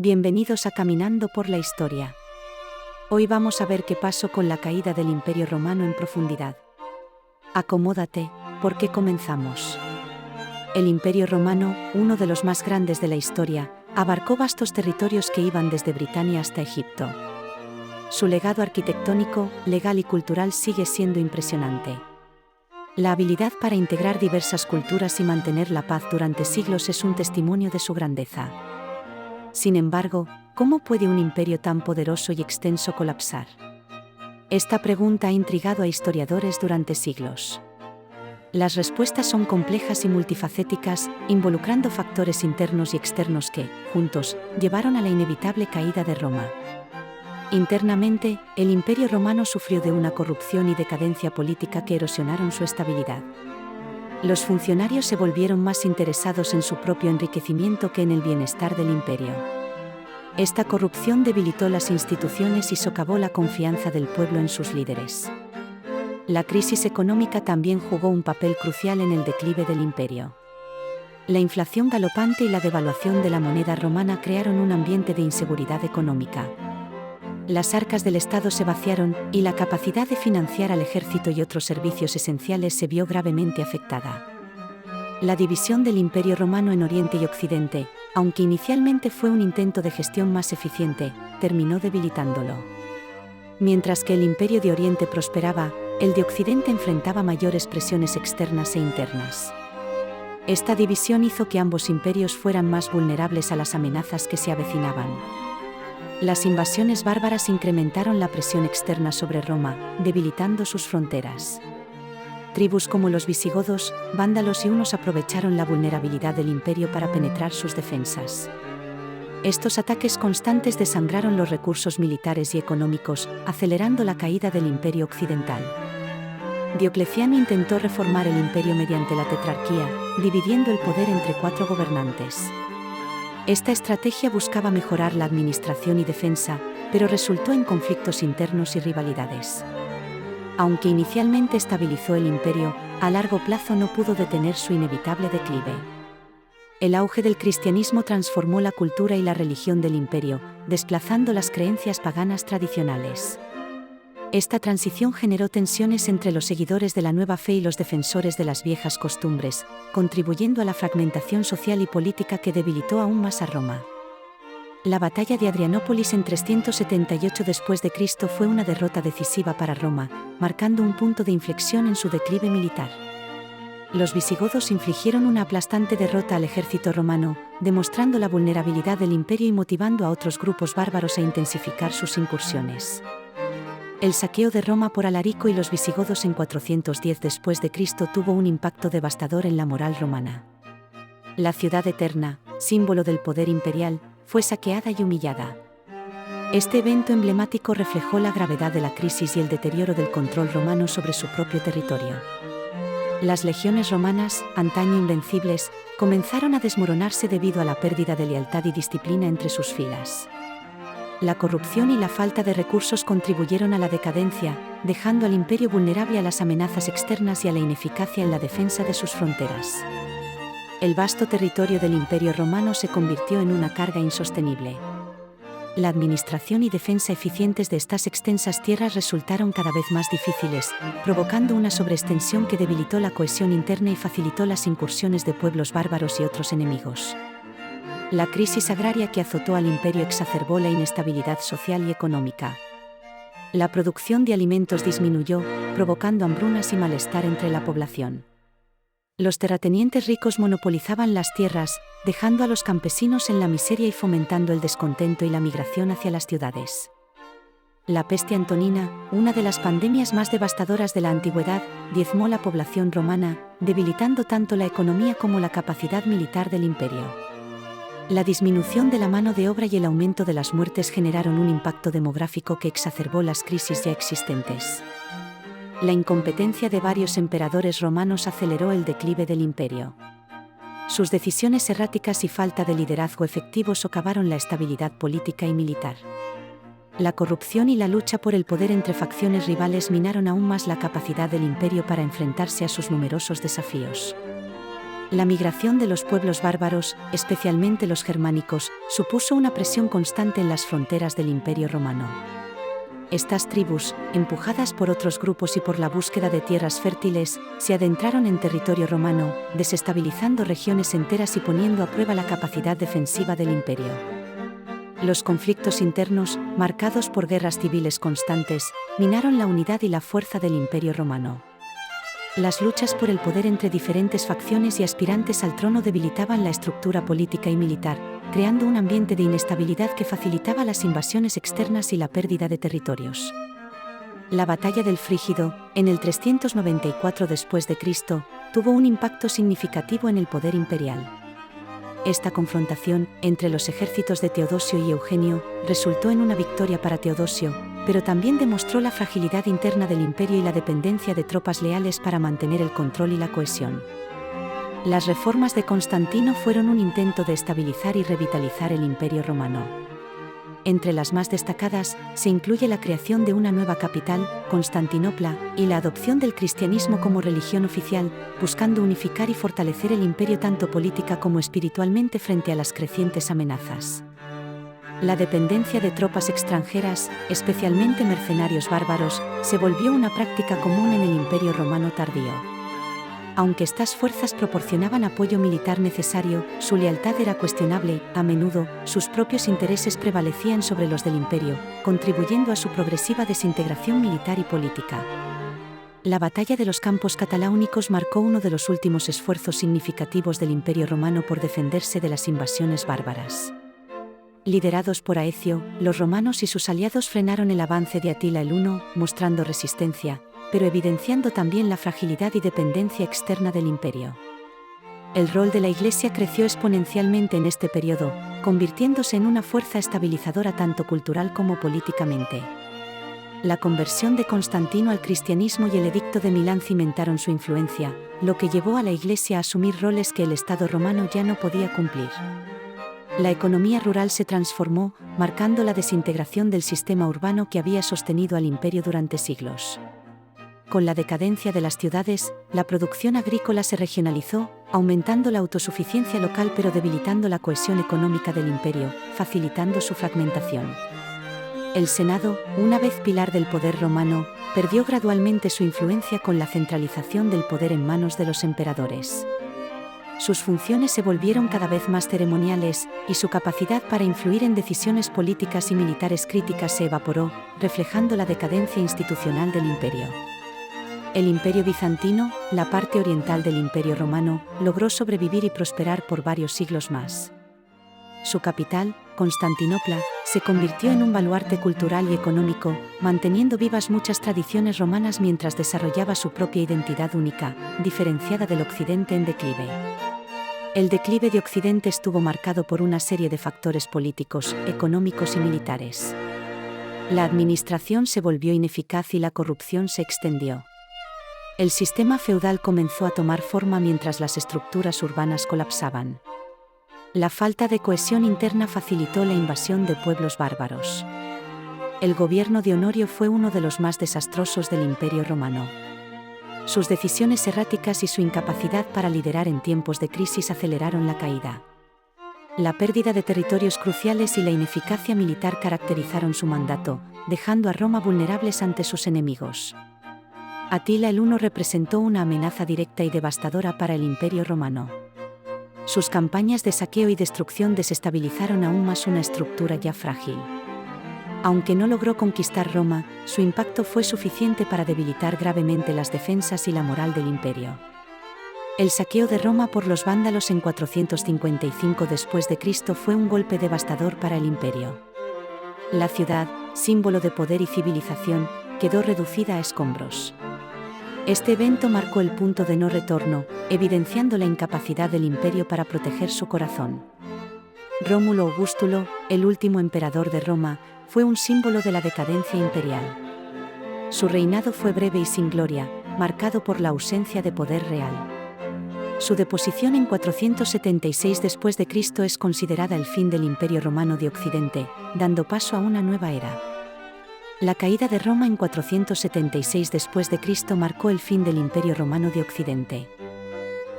Bienvenidos a Caminando por la Historia. Hoy vamos a ver qué pasó con la caída del Imperio Romano en profundidad. Acomódate, porque comenzamos. El Imperio Romano, uno de los más grandes de la historia, abarcó vastos territorios que iban desde Britania hasta Egipto. Su legado arquitectónico, legal y cultural sigue siendo impresionante. La habilidad para integrar diversas culturas y mantener la paz durante siglos es un testimonio de su grandeza. Sin embargo, ¿cómo puede un imperio tan poderoso y extenso colapsar? Esta pregunta ha intrigado a historiadores durante siglos. Las respuestas son complejas y multifacéticas, involucrando factores internos y externos que, juntos, llevaron a la inevitable caída de Roma. Internamente, el Imperio Romano sufrió de una corrupción y decadencia política que erosionaron su estabilidad. Los funcionarios se volvieron más interesados en su propio enriquecimiento que en el bienestar del imperio. Esta corrupción debilitó las instituciones y socavó la confianza del pueblo en sus líderes. La crisis económica también jugó un papel crucial en el declive del imperio. La inflación galopante y la devaluación de la moneda romana crearon un ambiente de inseguridad económica. Las arcas del Estado se vaciaron, y la capacidad de financiar al ejército y otros servicios esenciales se vio gravemente afectada. La división del Imperio Romano en Oriente y Occidente, aunque inicialmente fue un intento de gestión más eficiente, terminó debilitándolo. Mientras que el Imperio de Oriente prosperaba, el de Occidente enfrentaba mayores presiones externas e internas. Esta división hizo que ambos imperios fueran más vulnerables a las amenazas que se avecinaban. Las invasiones bárbaras incrementaron la presión externa sobre Roma, debilitando sus fronteras. Tribus como los visigodos, vándalos y hunos aprovecharon la vulnerabilidad del imperio para penetrar sus defensas. Estos ataques constantes desangraron los recursos militares y económicos, acelerando la caída del imperio occidental. Diocleciano intentó reformar el imperio mediante la tetrarquía, dividiendo el poder entre 4 gobernantes. Esta estrategia buscaba mejorar la administración y defensa, pero resultó en conflictos internos y rivalidades. Aunque inicialmente estabilizó el imperio, a largo plazo no pudo detener su inevitable declive. El auge del cristianismo transformó la cultura y la religión del imperio, desplazando las creencias paganas tradicionales. Esta transición generó tensiones entre los seguidores de la nueva fe y los defensores de las viejas costumbres, contribuyendo a la fragmentación social y política que debilitó aún más a Roma. La batalla de Adrianópolis en 378 d.C. fue una derrota decisiva para Roma, marcando un punto de inflexión en su declive militar. Los visigodos infligieron una aplastante derrota al ejército romano, demostrando la vulnerabilidad del imperio y motivando a otros grupos bárbaros a intensificar sus incursiones. El saqueo de Roma por Alarico y los visigodos en 410 d.C. tuvo un impacto devastador en la moral romana. La ciudad eterna, símbolo del poder imperial, fue saqueada y humillada. Este evento emblemático reflejó la gravedad de la crisis y el deterioro del control romano sobre su propio territorio. Las legiones romanas, antaño invencibles, comenzaron a desmoronarse debido a la pérdida de lealtad y disciplina entre sus filas. La corrupción y la falta de recursos contribuyeron a la decadencia, dejando al imperio vulnerable a las amenazas externas y a la ineficacia en la defensa de sus fronteras. El vasto territorio del Imperio Romano se convirtió en una carga insostenible. La administración y defensa eficientes de estas extensas tierras resultaron cada vez más difíciles, provocando una sobreextensión que debilitó la cohesión interna y facilitó las incursiones de pueblos bárbaros y otros enemigos. La crisis agraria que azotó al imperio exacerbó la inestabilidad social y económica. La producción de alimentos disminuyó, provocando hambrunas y malestar entre la población. Los terratenientes ricos monopolizaban las tierras, dejando a los campesinos en la miseria y fomentando el descontento y la migración hacia las ciudades. La peste antonina, una de las pandemias más devastadoras de la antigüedad, diezmó la población romana, debilitando tanto la economía como la capacidad militar del imperio. La disminución de la mano de obra y el aumento de las muertes generaron un impacto demográfico que exacerbó las crisis ya existentes. La incompetencia de varios emperadores romanos aceleró el declive del imperio. Sus decisiones erráticas y falta de liderazgo efectivo socavaron la estabilidad política y militar. La corrupción y la lucha por el poder entre facciones rivales minaron aún más la capacidad del imperio para enfrentarse a sus numerosos desafíos. La migración de los pueblos bárbaros, especialmente los germánicos, supuso una presión constante en las fronteras del Imperio Romano. Estas tribus, empujadas por otros grupos y por la búsqueda de tierras fértiles, se adentraron en territorio romano, desestabilizando regiones enteras y poniendo a prueba la capacidad defensiva del imperio. Los conflictos internos, marcados por guerras civiles constantes, minaron la unidad y la fuerza del Imperio Romano. Las luchas por el poder entre diferentes facciones y aspirantes al trono debilitaban la estructura política y militar, creando un ambiente de inestabilidad que facilitaba las invasiones externas y la pérdida de territorios. La batalla del Frígido, en el 394 después de Cristo, tuvo un impacto significativo en el poder imperial. Esta confrontación entre los ejércitos de Teodosio y Eugenio resultó en una victoria para Teodosio, pero también demostró la fragilidad interna del imperio y la dependencia de tropas leales para mantener el control y la cohesión. Las reformas de Constantino fueron un intento de estabilizar y revitalizar el Imperio Romano. Entre las más destacadas, se incluye la creación de una nueva capital, Constantinopla, y la adopción del cristianismo como religión oficial, buscando unificar y fortalecer el imperio tanto política como espiritualmente frente a las crecientes amenazas. La dependencia de tropas extranjeras, especialmente mercenarios bárbaros, se volvió una práctica común en el Imperio Romano tardío. Aunque estas fuerzas proporcionaban apoyo militar necesario, su lealtad era cuestionable. A menudo, sus propios intereses prevalecían sobre los del imperio, contribuyendo a su progresiva desintegración militar y política. La batalla de los Campos Cataláunicos marcó uno de los últimos esfuerzos significativos del Imperio Romano por defenderse de las invasiones bárbaras. Liderados por Aecio, los romanos y sus aliados frenaron el avance de Atila el Huno, mostrando resistencia, pero evidenciando también la fragilidad y dependencia externa del imperio. El rol de la Iglesia creció exponencialmente en este periodo, convirtiéndose en una fuerza estabilizadora tanto cultural como políticamente. La conversión de Constantino al cristianismo y el Edicto de Milán cimentaron su influencia, lo que llevó a la Iglesia a asumir roles que el Estado romano ya no podía cumplir. La economía rural se transformó, marcando la desintegración del sistema urbano que había sostenido al imperio durante siglos. Con la decadencia de las ciudades, la producción agrícola se regionalizó, aumentando la autosuficiencia local pero debilitando la cohesión económica del imperio, facilitando su fragmentación. El Senado, una vez pilar del poder romano, perdió gradualmente su influencia con la centralización del poder en manos de los emperadores. Sus funciones se volvieron cada vez más ceremoniales, y su capacidad para influir en decisiones políticas y militares críticas se evaporó, reflejando la decadencia institucional del imperio. El Imperio bizantino, la parte oriental del Imperio romano, logró sobrevivir y prosperar por varios siglos más. Su capital, Constantinopla, se convirtió en un baluarte cultural y económico, manteniendo vivas muchas tradiciones romanas mientras desarrollaba su propia identidad única, diferenciada del Occidente en declive. El declive de Occidente estuvo marcado por una serie de factores políticos, económicos y militares. La administración se volvió ineficaz y la corrupción se extendió. El sistema feudal comenzó a tomar forma mientras las estructuras urbanas colapsaban. La falta de cohesión interna facilitó la invasión de pueblos bárbaros. El gobierno de Honorio fue uno de los más desastrosos del Imperio Romano. Sus decisiones erráticas y su incapacidad para liderar en tiempos de crisis aceleraron la caída. La pérdida de territorios cruciales y la ineficacia militar caracterizaron su mandato, dejando a Roma vulnerables ante sus enemigos. Atila el Huno representó una amenaza directa y devastadora para el Imperio Romano. Sus campañas de saqueo y destrucción desestabilizaron aún más una estructura ya frágil. Aunque no logró conquistar Roma, su impacto fue suficiente para debilitar gravemente las defensas y la moral del imperio. El saqueo de Roma por los vándalos en 455 después de Cristo fue un golpe devastador para el imperio. La ciudad, símbolo de poder y civilización, quedó reducida a escombros. Este evento marcó el punto de no retorno, evidenciando la incapacidad del imperio para proteger su corazón. Rómulo Augustulo, el último emperador de Roma, fue un símbolo de la decadencia imperial. Su reinado fue breve y sin gloria, marcado por la ausencia de poder real. Su deposición en 476 después de Cristo es considerada el fin del Imperio Romano de Occidente, dando paso a una nueva era. La caída de Roma en 476 después de Cristo marcó el fin del Imperio Romano de Occidente.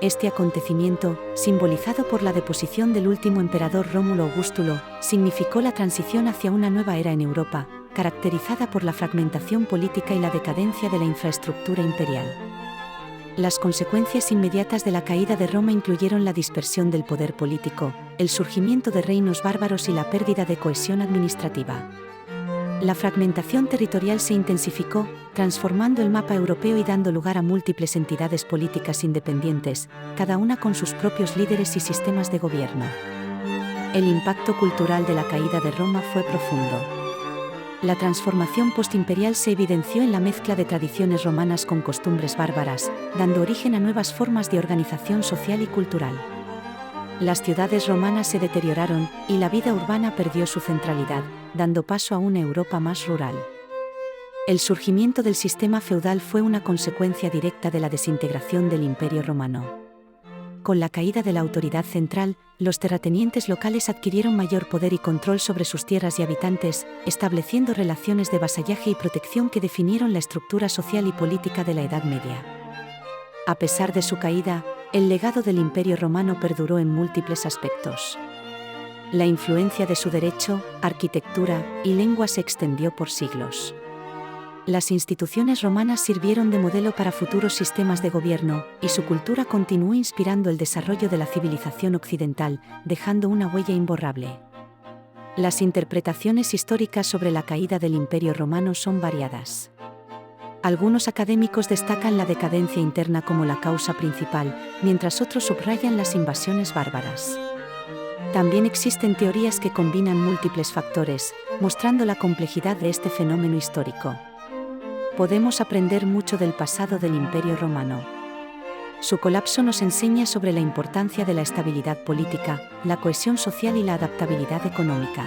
Este acontecimiento, simbolizado por la deposición del último emperador Rómulo Augustulo, significó la transición hacia una nueva era en Europa, caracterizada por la fragmentación política y la decadencia de la infraestructura imperial. Las consecuencias inmediatas de la caída de Roma incluyeron la dispersión del poder político, el surgimiento de reinos bárbaros y la pérdida de cohesión administrativa. La fragmentación territorial se intensificó, transformando el mapa europeo y dando lugar a múltiples entidades políticas independientes, cada una con sus propios líderes y sistemas de gobierno. El impacto cultural de la caída de Roma fue profundo. La transformación postimperial se evidenció en la mezcla de tradiciones romanas con costumbres bárbaras, dando origen a nuevas formas de organización social y cultural. Las ciudades romanas se deterioraron, y la vida urbana perdió su centralidad, dando paso a una Europa más rural. El surgimiento del sistema feudal fue una consecuencia directa de la desintegración del Imperio Romano. Con la caída de la autoridad central, los terratenientes locales adquirieron mayor poder y control sobre sus tierras y habitantes, estableciendo relaciones de vasallaje y protección que definieron la estructura social y política de la Edad Media. A pesar de su caída, el legado del Imperio Romano perduró en múltiples aspectos. La influencia de su derecho, arquitectura y lengua se extendió por siglos. Las instituciones romanas sirvieron de modelo para futuros sistemas de gobierno, y su cultura continuó inspirando el desarrollo de la civilización occidental, dejando una huella imborrable. Las interpretaciones históricas sobre la caída del Imperio Romano son variadas. Algunos académicos destacan la decadencia interna como la causa principal, mientras otros subrayan las invasiones bárbaras. También existen teorías que combinan múltiples factores, mostrando la complejidad de este fenómeno histórico. Podemos aprender mucho del pasado del Imperio Romano. Su colapso nos enseña sobre la importancia de la estabilidad política, la cohesión social y la adaptabilidad económica.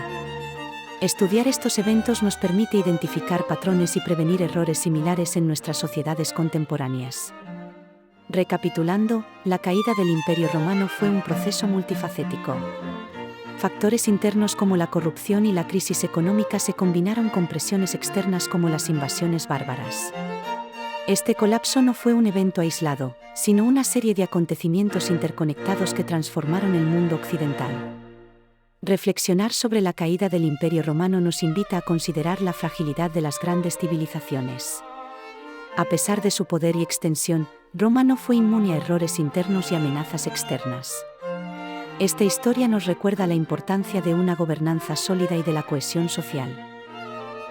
Estudiar estos eventos nos permite identificar patrones y prevenir errores similares en nuestras sociedades contemporáneas. Recapitulando, la caída del Imperio Romano fue un proceso multifacético. Factores internos como la corrupción y la crisis económica se combinaron con presiones externas como las invasiones bárbaras. Este colapso no fue un evento aislado, sino una serie de acontecimientos interconectados que transformaron el mundo occidental. Reflexionar sobre la caída del Imperio Romano nos invita a considerar la fragilidad de las grandes civilizaciones. A pesar de su poder y extensión, Roma no fue inmune a errores internos y amenazas externas. Esta historia nos recuerda la importancia de una gobernanza sólida y de la cohesión social.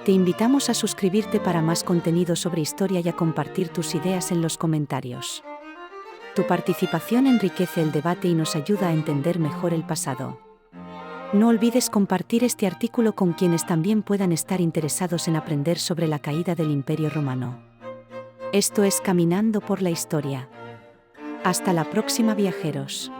Te invitamos a suscribirte para más contenido sobre historia y a compartir tus ideas en los comentarios. Tu participación enriquece el debate y nos ayuda a entender mejor el pasado. No olvides compartir este artículo con quienes también puedan estar interesados en aprender sobre la caída del Imperio Romano. Esto es Caminando por la Historia. Hasta la próxima, viajeros.